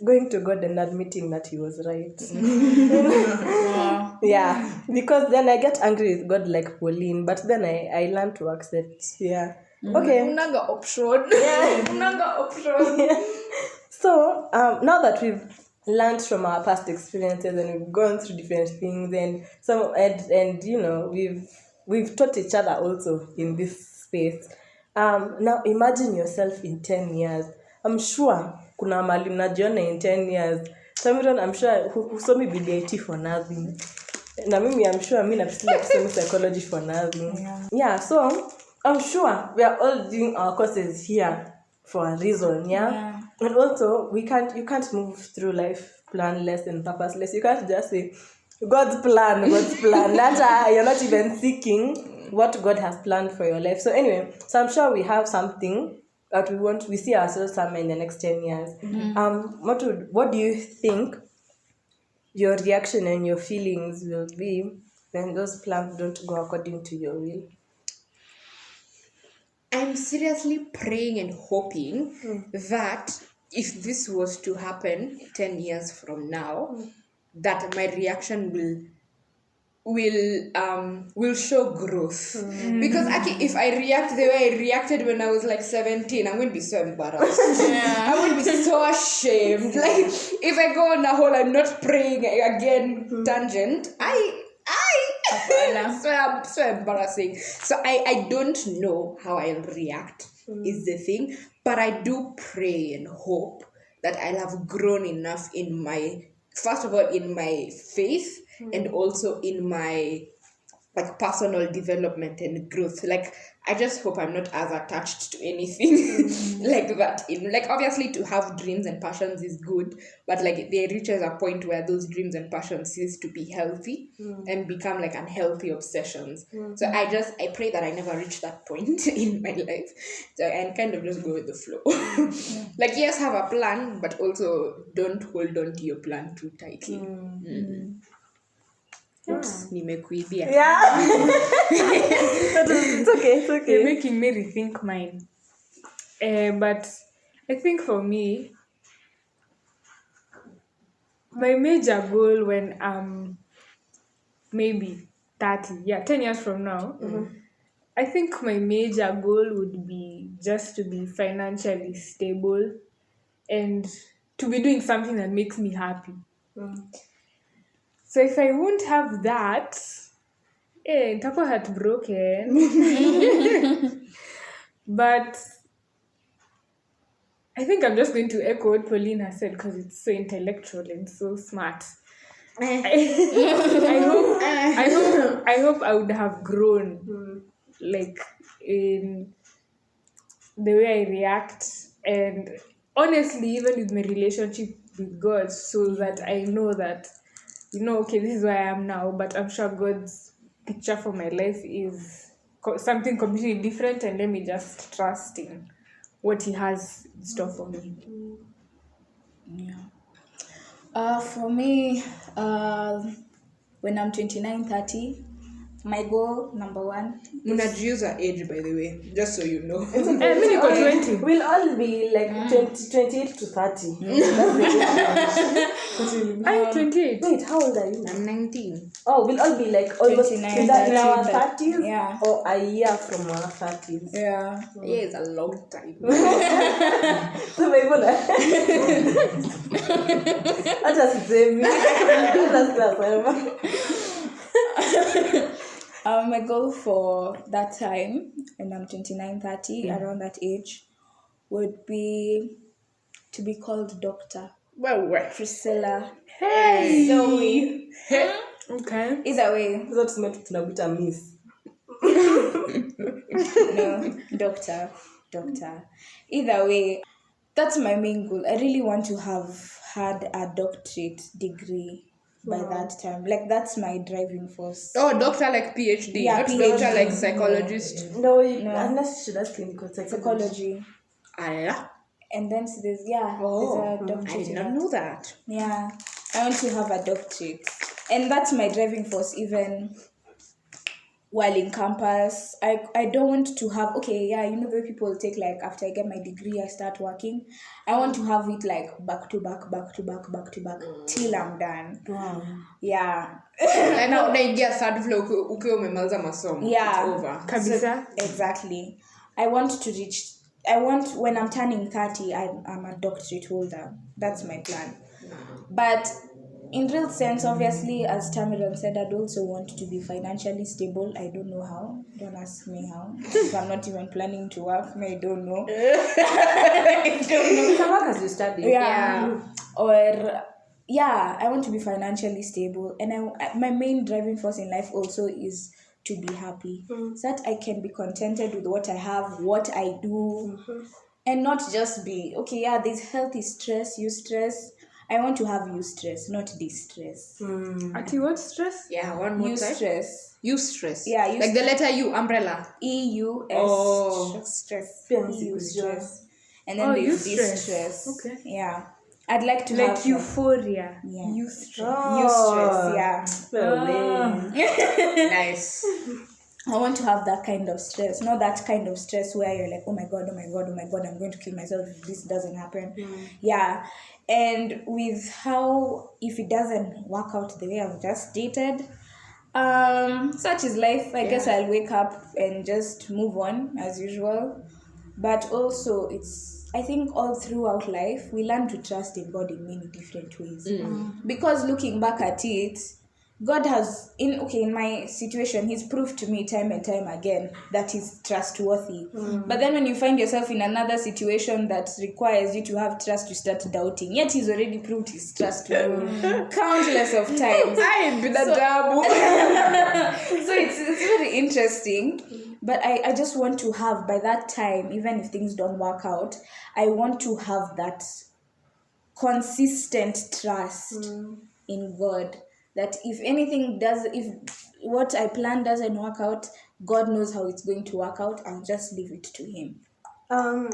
going to God and admitting that he was right. Yeah, because then I get angry with God like Pauline, but then I learn to accept. Yeah. Okay. Unanga option. Unanga option. So now that we've learned from our past experiences and we've gone through different things and you know we've taught each other also in this space. Now imagine yourself in 10 years. I'm sure kuna mali mnajiona in 10 years. Samiron, I'm sure husomi BDIT for nothing. Na mimi I'm sure mimi napenda kusoma psychology for nothing. Yeah, so I'm sure we are all doing our courses here for a reason, yeah? And also you can't move through life planless and purposeless. You can't just say God's plan. That you're not even seeking what God has planned for your life. So anyway, so I'm sure we have something that we see ourselves somewhere in the next 10 years. What do you think your reaction and your feelings will be when those plans don't go according to your will? I'm seriously praying and hoping that if this was to happen 10 years from now, that my reaction will show growth. Because actually, if I react the way I reacted when I was like 17, I'm going to be so embarrassed. I'm going to be so ashamed. Like, if I go on a whole I'm not praying again tangent, so embarrassing. So I don't know how I'll react is the thing, but I do pray and hope that I'll have grown enough in my, first of all, in my faith and also in my like personal development and growth. Like, I just hope I'm not as attached to anything like that. Like, obviously to have dreams and passions is good, but like there reaches a point where those dreams and passions cease to be healthy and become like unhealthy obsessions. So I pray that I never reach that point in my life. So and kind of just go with the flow. Like, yes, have a plan, but also don't hold on to your plan too tightly. Oops, nimekuibia. Yeah. It's okay. You're making me rethink mine. But I think for me, my major goal when I'm maybe 30, 10 years from now, I think my major goal would be just to be financially stable and to be doing something that makes me happy. So if I won't have that, nitakuwa heartbroken. But I think I'm just going to echo what Pauline has said because it's so intellectual and so smart. I hope I would have grown like in the way I react, and honestly even with my relationship with God, so that I know that, okay, this is where I am now, but I'm sure God's picture for my life is something completely different, and let me just trust in what He has in store for me. For me, when I'm 29, 30, my goal, number one, Unajiuza age, by the way, just so you know. Mimi niko 20. We'll all be like 28 to 30. I'm 28. Wait, how old are you? I'm 19. Oh, we'll all be like almost 29, in our 30, 30s, yeah. or a year from our 30s. yeah. Yeah, it's a long time. So maybe I just say me. My goal for that time, when I'm 29, 30, around that age, would be to be called Dr. Well, Priscilla. hey. Zoe. Hey. Okay. Either way, That's not tunakuita miss. no, Doctor. Either way, that's my main goal. I really want to have had a doctorate degree by that time. Like, that's my driving force. Oh, doctor like PhD, Yeah, not PhD. doctor like psychologist. No, unless you should ask clinical psychology. Psychology. Allah. And then so there's Oh, a doctorate. I did in not that. know that. Yeah, I want to have a doctorate, and that's my driving force. Even while in campus, I don't want to have the way people take, like, after I get my degree I start working. I want to have it like back to back till I'm done. Wow. Yeah. Like now unaingia third floor ukiwa umemaliza masomo. Yeah. It's over. Kabisa. Exactly. When I'm turning 30, I'm a doctorate holder. That's my plan. But in real sense, obviously, as Tamiron said, I'd also want to be financially stable. I don't know how. Don't ask me how. If I'm not even planning to work, I don't know. You can work as you study. Yeah. Or, I want to be financially stable. And my main driving force in life also is to be happy. So that I can be contented with what I have, what I do. And not just be, there's healthy stress, eustress. I want to have eustress, not distress. Ati what stress? Yeah, one more time. Eustress. Eustress. Yeah, like the letter U, umbrella. EUS. Oh. Stress. Fancy Eustress. And then Oh, there's eustress. distress. Okay. Yeah. I'd like to Like have euphoria. Yeah. Eustress. eustress, yeah. Well, Nice. I want to have that kind of stress, not that kind of stress where you're like, oh my god, I'm going to kill myself if this doesn't happen. Yeah. And with how, if it doesn't work out the way I've just stated, such is life. I guess I'll wake up and just move on as usual. But also, I think all throughout life, we learn to trust in God in many different ways. Because looking back at it, God has, in my situation, He's proved to me time and time again that He's trustworthy. But then when you find yourself in another situation that requires you to have trust, you start doubting. Yet He's already proved He's trustworthy countless of times. I been a double. So it's very interesting. But I just want to have, by that time, even if things don't work out, I want to have that consistent trust in God. That if what I plan doesn't work out, God knows how it's going to work out. I'll just leave it to Him. I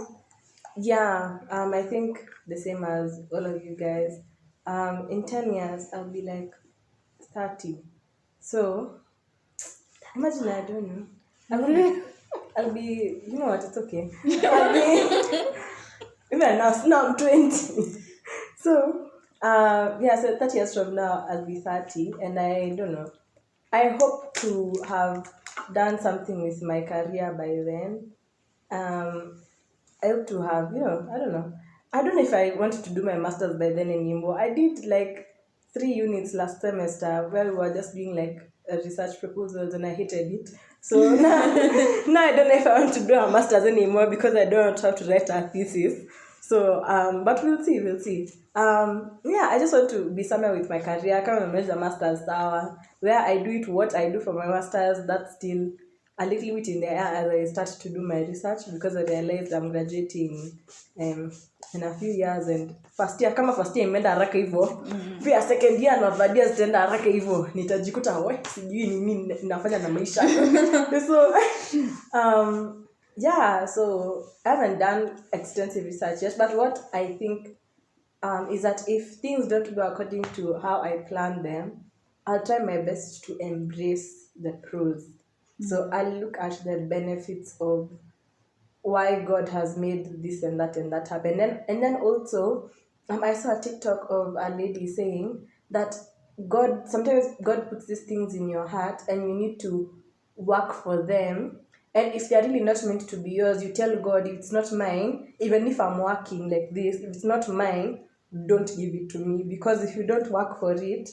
think the same as all of you guys. In 10 years, I'll be like 30. So, imagine, I don't know. I'll be, you know what, it's okay. I'll be, even now I'm 20. So 30 years from now, I'll be 30, and I don't know. I hope to have done something with my career by then. I hope to have, I don't know. I don't know if I wanted to do my master's by then anymore. I did like 3 units last semester where we were just doing like research proposals, and I hated it. So now I don't know if I want to do a master's anymore because I don't have to write a thesis. So, but we'll see. I just want to be somewhere with my career. I can't remember the master's where I do what I do for my master's. That's still a little bit in the air as I start to do my research, because I realized I'm graduating in a few years, and first year imeenda haraka hivyo, pia second year na third year zitaenda haraka hivyo, nitajikuta sijui nini nafanya na maisha. So I haven't done extensive research yet, but what I think is that if things don't go according to how I plan them, I'll try my best to embrace the pros. So I'll look at the benefits of why God has made this and that happen. And then also, I saw a TikTok of a lady saying that sometimes God puts these things in your heart and you need to work for them. And if they're really not meant to be yours, you tell God, if it's not mine, even if I'm working like this, if it's not mine, don't give it to me. Because if you don't work for it,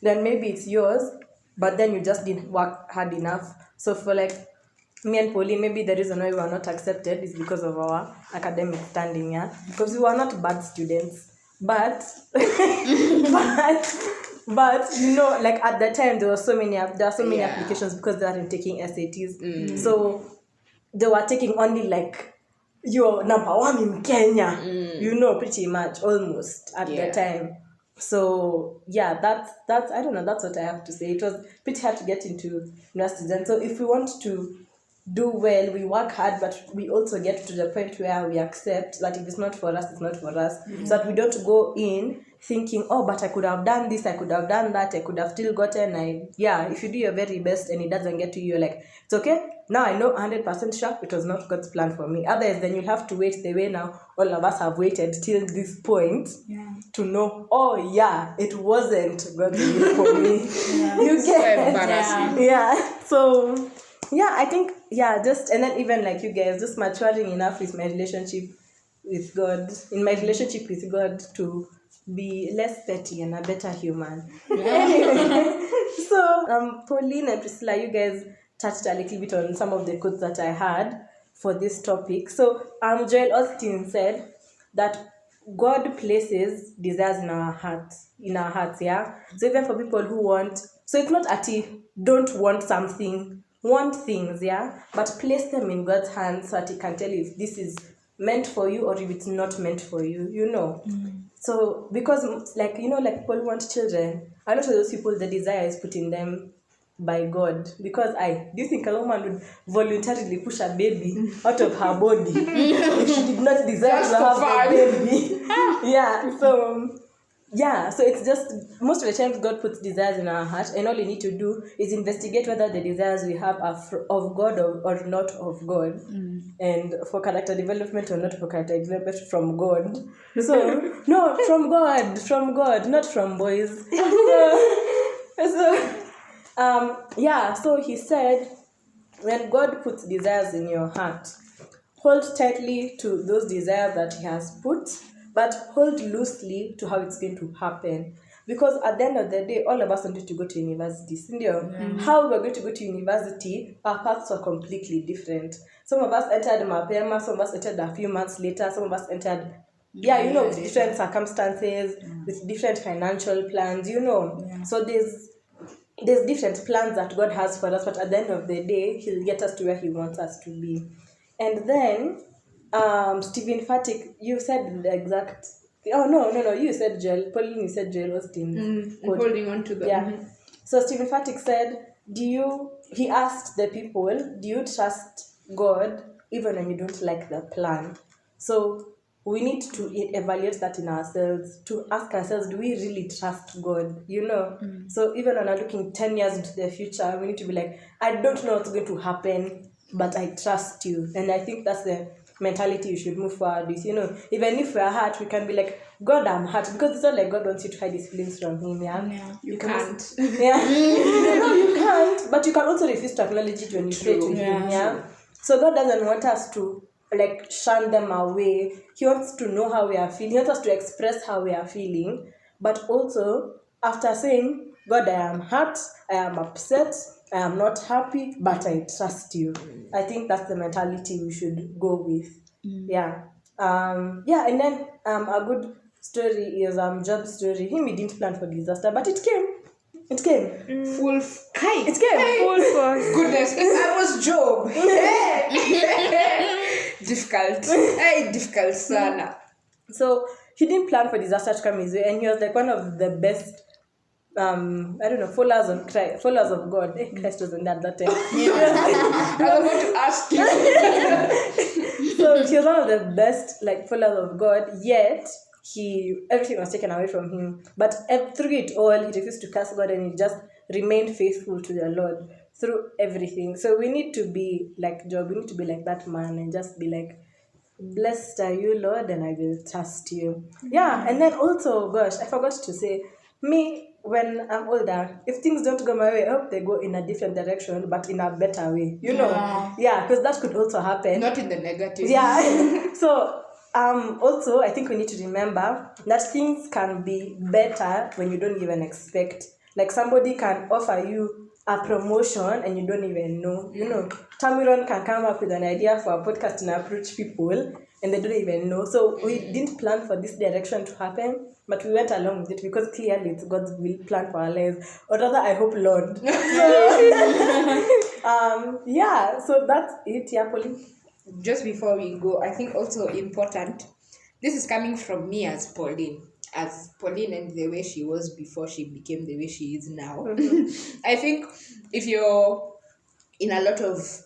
then maybe it's yours, but then you just didn't work hard enough. So for like me and Pauline, maybe the reason why we were not accepted is because of our academic standing, because we were not bad students, but like at the time there were so many applications because they weren't taking SATs. So they were taking only like you're number 1 in Kenya, pretty much almost at the time. So that's I don't know, that's what I have to say. It was pretty hard to get into universities, and so if we want to do well, we work hard, but we also get to the point where we accept that if it's not for us, it's not for us. So that we don't go in thinking, but I could have done this, I could have done that, I could have still gotten. If you do your very best and it doesn't get to you, you're like, it's okay. Now I know 100% sure it was not God's plan for me. Otherwise, then you'll have to wait the way now all of us have waited till this point to know, it wasn't God's will for me. You get it? So I think, and then even like you guys, just maturing enough with my relationship with God, to be less petty and a better human. Anyway, so Pauline and Priscilla, you guys touched a little bit on some of the quotes that I had for this topic. So Joel Austin said that God places desires in our hearts, So even for people who want, so it's not don't want something, want things, but place them in God's hands so that He can tell you if this is meant for you or if it's not meant for you, So because like people who want children, a lot of those people, the desire is put in them by God. Because do you think a woman would voluntarily push a baby out of her body if she did not desire to have a baby? yeah, so it's just most of the times God puts desires in our heart, and all you need to do is investigate whether the desires we have are of God or not of God, and for character development or not for character development from God. So no, from God, not from boys. So he said, when God puts desires in your heart, hold tightly to those desires that he has put, but hold loosely to how it's going to happen. Because at the end of the day, all of us wanted to go to university. How we're going to go to university, our paths are completely different. Some of us entered Mapema, some of us entered a few months later, some of us entered, with different circumstances, with different financial plans, So there's different plans that God has for us, but at the end of the day, he'll get us to where he wants us to be. And then, Stephen Fatick, you said the exact. Oh no! You said Joel. Pauline, you said Joel Austin. Holding on to them. Yeah. So Stephen Fatick said, he asked the people, do you trust God even when you don't like the plan? So we need to evaluate that in ourselves, to ask ourselves, do we really trust God? So even when we're looking 10 years into the future, we need to be like, I don't know what's going to happen, but I trust you. And I think that's the mentality you should move forward with. Even if we're hurt, we can be like, God, I'm hurt, because it's not like God wants you to hide his feelings from him. You can't. Yeah. No, you can't. But you can also refuse to acknowledge it when you pray to him. Yeah. So God doesn't want us to shun them away. He wants to know how we are feeling. He wants us to express how we are feeling. But also, after saying, God, I am hurt, I am upset, I am not happy, but I trust you. I think that's the mentality we should go with. Yeah. And then a good story is Job's story. He didn't plan for disaster, but it came. It came. Full kite. It came. Full force. Goodness, if I was Job. Difficult. Difficult, sana. So he didn't plan for disaster to come his way, and he was like one of the best followers of Christ, followers of God. Christ wasn't that time. I was going to ask you. So he was one of the best followers of God, yet everything was taken away from him. But through it all, he refused to curse God, and he just remained faithful to the Lord through everything. So we need to be like Job. We need to be like that man and just be like, blessed are you, Lord, and I will trust you. Yeah, and then also, gosh, I forgot to say, me, when I'm older, if things don't go my way, I hope they go in a different direction, but in a better way. Yeah, because that could also happen. Not in the negative. Yeah. So also, I think we need to remember that things can be better when you don't even expect. Like somebody can offer you a promotion and you don't even know. Tamiron can come up with an idea for a podcast and approach people and they don't even know. So we didn't plan for this direction to happen, but we went along with it because clearly it's God's will plan for our lives. Or rather, I hope, Lord. So that's it. Yeah, Pauline. Just before we go, I think also important, this is coming from me as Pauline and the way she was before she became the way she is now. I think if you're in a lot of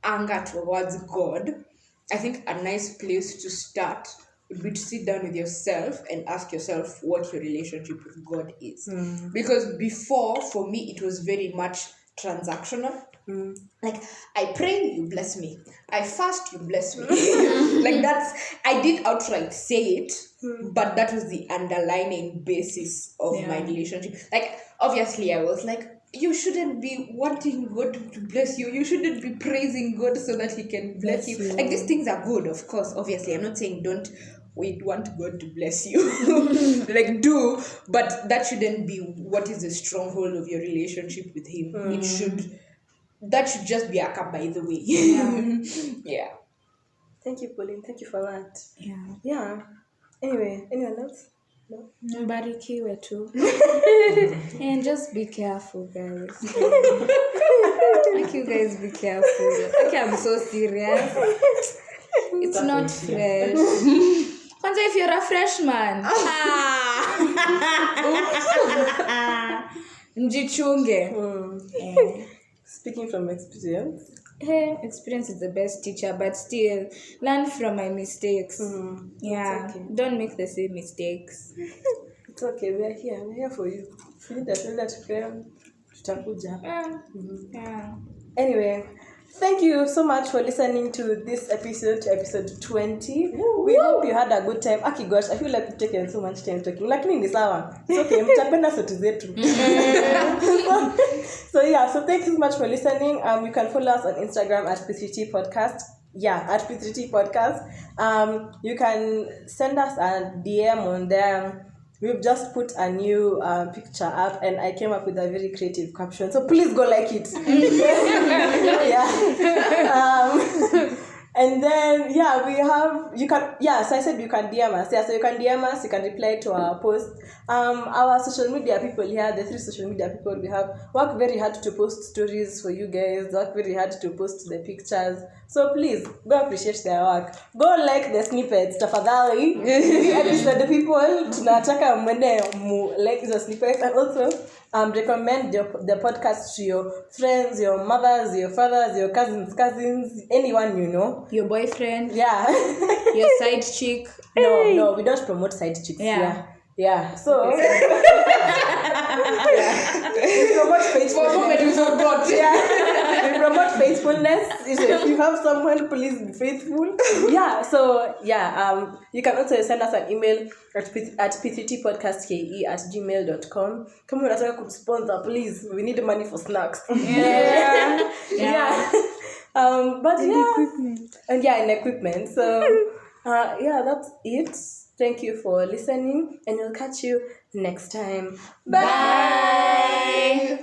anger towards God, I think a nice place to start would be to sit down with yourself and ask yourself what your relationship with God is. Because before, for me, it was very much transactional. Like, I pray, you bless me. I fast, you bless me. I did outright say it, but that was the underlying basis of my relationship. Like, obviously, I was like, you shouldn't be wanting God to bless you. You shouldn't be praising God so that he can bless you. Like, these things are good, of course. Obviously, I'm not saying don't want God to bless you. Do, but that shouldn't be what is the stronghold of your relationship with him. That should just be a cup by the way. Yeah. Thank you, Pauline. Thank you for that. Yeah. Anyway, anyone else? No? Mbarikiwe too. And just be careful, guys. Like, you guys be careful. Okay, I'm so serious. It's not fresh. Kwanza, if you're a freshman, mjichunge. Speaking from experience. Hey, experience is the best teacher, but still, learn from my mistakes. Okay. Don't make the same mistakes. It's okay, we're here for you. Feel that tutakuja. Yeah. Anyway, thank you so much for listening to this episode 20. We hope you had a good time. Aki gosh, I feel like we've taken so much time talking. Lakini ni sawa. It's okay, mtapenda sauti zetu. So thank you so much for listening. You can follow us on Instagram at P3T Podcast. Yeah, at P3T Podcast. You can send us a DM on there. We've just put a new picture up, and I came up with a very creative caption. So please go like it. And then we have so I said you can DM us. So you can DM us, you can reply to our post. Our social media people here, the 3 social media people we have, work very hard to post stories for you guys, work very hard to post the pictures. So please go appreciate their work. Go like the snippets, tafadhali. The people tunataka mwende like the snippets, and also recommend the podcast to your friends, your mothers, your fathers, your cousins, anyone you know. Your boyfriend. Yeah. Your side chick. No, we don't promote side chicks. Yeah. So we promote faithfulness. We promote faithfulness. If you have someone, please be faithful. You can also send us an email at p3tpodcastke@gmail.com. Come on, unataka kusponsor, please. We need money for snacks. Equipment. And equipment. So that's it. Thank you for listening, and we'll catch you next time. Bye.